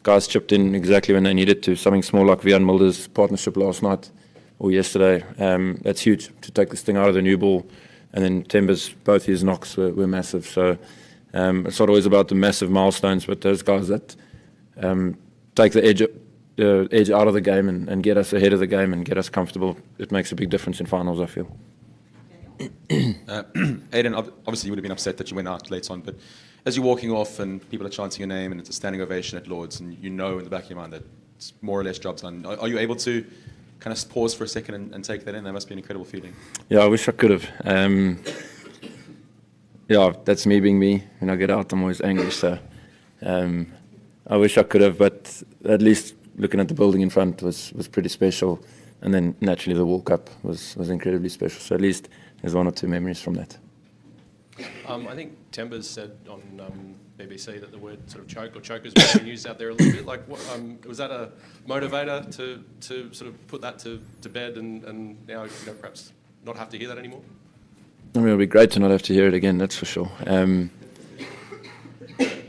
guys chipped in exactly when they needed to. Something small like Vian Mulder's partnership last night or yesterday. That's huge to take this thing out of the new ball. And then Temba's, both his knocks were massive. So it's not always about the massive milestones, but those guys that take the edge out of the game and get us ahead of the game and get us comfortable, it makes a big difference in finals, I feel. Aiden, obviously you would have been upset that you went out late on, but as you're walking off and people are chanting your name and it's a standing ovation at Lords, and you know in the back of your mind that it's more or less job's done, are you able to kind of pause for a second and take that in? That must be an incredible feeling. Yeah, I wish I could have. Yeah, that's me being me. When I get out, I'm always angry, so I wish I could have, but at least looking at the building in front was pretty special. And then naturally the World Cup was incredibly special. So at least there's one or two memories from that. I think Temba's said on BBC that the word sort of choke or chokers was being used out there a little bit. Like, what, was that a motivator to sort of put that to bed and now perhaps not have to hear that anymore? I mean, it'll be great to not have to hear it again, that's for sure.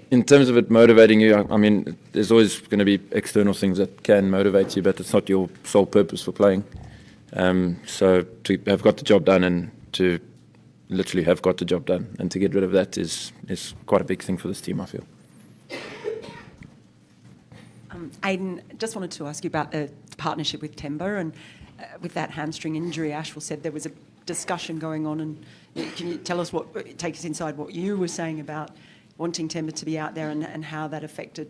In terms of it motivating you, I mean, there's always going to be external things that can motivate you, but it's not your sole purpose for playing. So to have got the job done and to literally have got the job done and to get rid of that is quite a big thing for this team, I feel. Aiden, just wanted to ask you about the partnership with Temba and with that hamstring injury. Ashwell said there was a discussion going on, and can you tell us take us inside what you were saying about wanting Temba to be out there and how that affected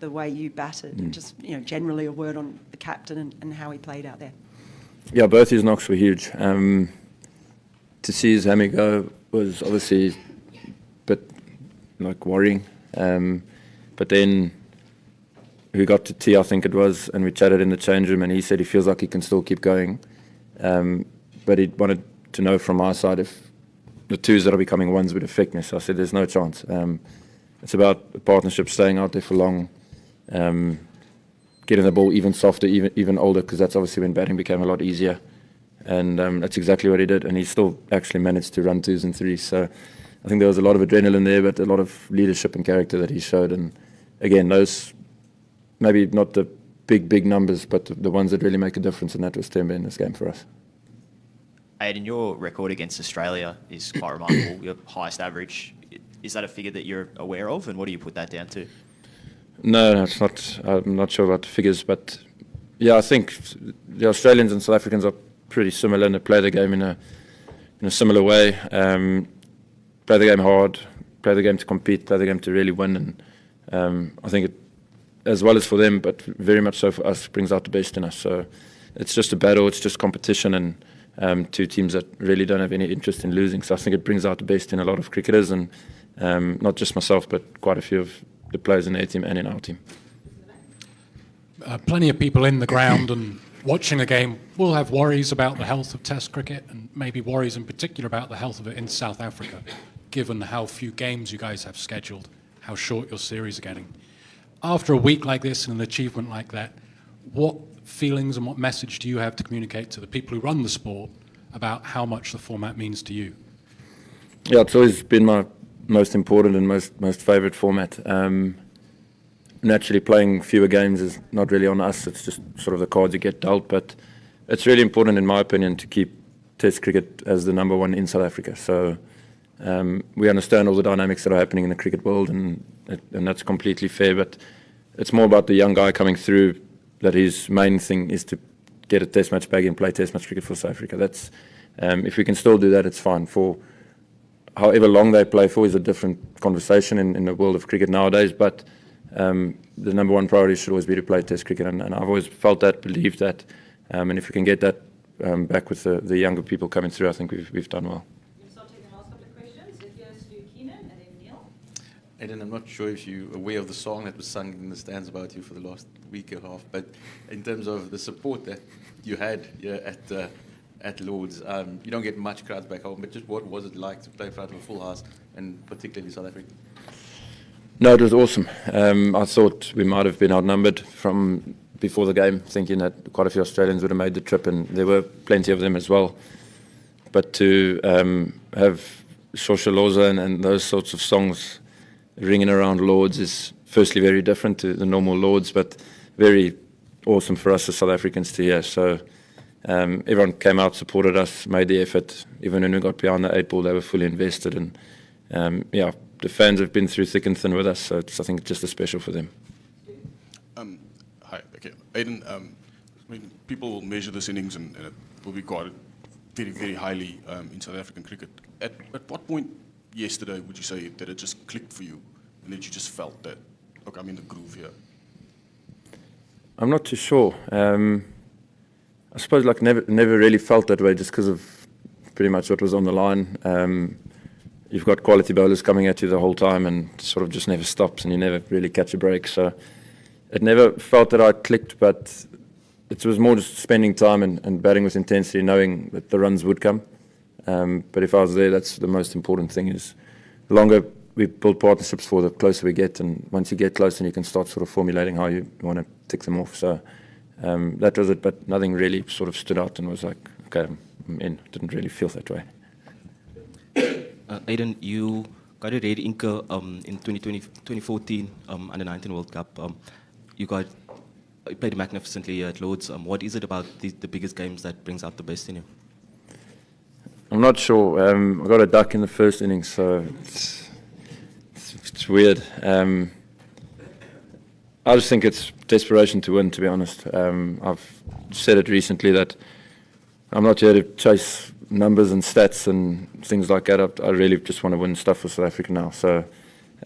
the way you batted, and just generally a word on the captain and how he played out there. Yeah, both his knocks were huge. To see his hammy go was obviously a bit worrying. But then we got to tea, I think it was, and we chatted in the change room, and he said he feels like he can still keep going. But he wanted to know from our side if the twos that are becoming ones would affect me. So I said there's no chance. It's about a partnership, staying out there for long, getting the ball even softer, even older, because that's obviously when batting became a lot easier. And that's exactly what he did. And he still actually managed to run twos and threes. So I think there was a lot of adrenaline there, but a lot of leadership and character that he showed. And again, those, maybe not the big numbers, but the ones that really make a difference, and that was Temba in this game for us. Aiden, your record against Australia is quite remarkable, your highest average. Is that a figure that you're aware of, and what do you put that down to? No, it's not. I'm not sure about the figures, but yeah, I think the Australians and South Africans are pretty similar, and they play the game in a similar way. Play the game hard, play the game to compete, play the game to really win, and I think it, as well as for them, but very much so for us, brings out the best in us. So it's just a battle, it's just competition, and two teams that really don't have any interest in losing. So I think it brings out the best in a lot of cricketers, and not just myself, but quite a few of the players in their team and in our team. Plenty of people in the ground and watching the game will have worries about the health of Test cricket, and maybe worries in particular about the health of it in South Africa, given how few games you guys have scheduled, how short your series are getting. After a week like this and an achievement like that, what feelings and what message do you have to communicate to the people who run the sport about how much the format means to you? Yeah, it's always been my most important and most favourite format. Naturally, playing fewer games is not really on us. It's just sort of the cards you get dealt. But it's really important, in my opinion, to keep Test cricket as the number one in South Africa. So we understand all the dynamics that are happening in the cricket world, and that's completely fair. But it's more about the young guy coming through, that his main thing is to get a Test match bag and play Test match cricket for South Africa. That's if we can still do that, it's fine. For however long they play for is a different conversation in the world of cricket nowadays. But the number one priority should always be to play Test cricket, and I've always felt that, believed that, and if we can get that back with the younger people coming through, I think we've done well. We'll start taking the last couple of questions. If here's to Keenan and then Neil. Aiden, I'm not sure if you're aware of the song that was sung in the stands about you for the last week and a half, but in terms of the support that you had at Lords, you don't get much crowds back home, but just what was it like to play in front of a full house, and particularly South Africa? No, it was awesome. I thought we might have been outnumbered from before the game, thinking that quite a few Australians would have made the trip, and there were plenty of them as well. But to have Shosholoza and those sorts of songs ringing around Lords is firstly very different to the normal Lords, but very awesome for us as South Africans to hear. So everyone came out, supported us, made the effort. Even when we got behind the 8 ball, they were fully invested. And yeah, the fans have been through thick and thin with us, so it's, I think, just as special for them. Hi, okay. Aiden, I mean, people will measure this innings and it will be regarded very, very highly in South African cricket. At what point yesterday would you say that it just clicked for you and that you just felt that, look, I'm in the groove here? I'm not too sure. I suppose like never really felt that way just because of pretty much what was on the line. You've got quality bowlers coming at you the whole time and sort of just never stops and you never really catch a break. So it never felt that I clicked, but it was more just spending time and batting with intensity, knowing that the runs would come. But if I was there, that's the most important thing is the longer we build partnerships for, the closer we get. And once you get close, then you can start sort of formulating how you want to tick them off. So that was it, but nothing really sort of stood out and was like, okay, I'm in. Didn't really feel that way. Aiden, you got a red inker in 2014 Under-19 World Cup. You played magnificently at Lords. What is it about the biggest games that brings out the best in you? I'm not sure. I got a duck in the first innings, so it's weird. I just think it's desperation to win, to be honest. I've said it recently that I'm not here to chase numbers and stats and things like that. I really just want to win stuff for South Africa now. So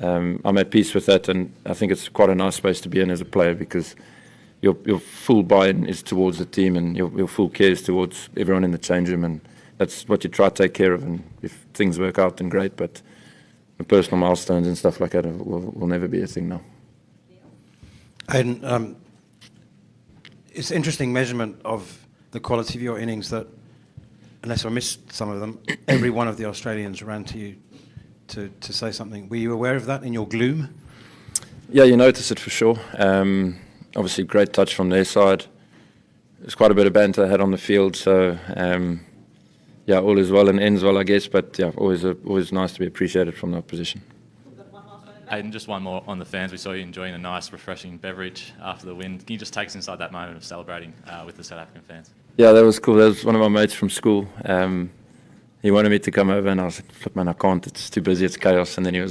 I'm at peace with that, and I think it's quite a nice space to be in as a player because your full buy-in is towards the team and your full care is towards everyone in the change room, and that's what you try to take care of. And if things work out, then great, but the personal milestones and stuff like that will never be a thing now. Aiden, it's interesting measurement of the quality of your innings that, unless I missed some of them, every one of the Australians ran to you to say something. Were you aware of that in your gloom? Yeah, you notice it for sure. Obviously, great touch from their side. There's quite a bit of banter I had on the field, so yeah, all is well and ends well, I guess. But yeah, always nice to be appreciated from the opposition. Aiden, just one more on the fans. We saw you enjoying a nice, refreshing beverage after the win. Can you just take us inside that moment of celebrating with the South African fans? Yeah, that was cool. That was one of my mates from school. He wanted me to come over, and I was like, "Flip, man, I can't. It's too busy. It's chaos." And then he was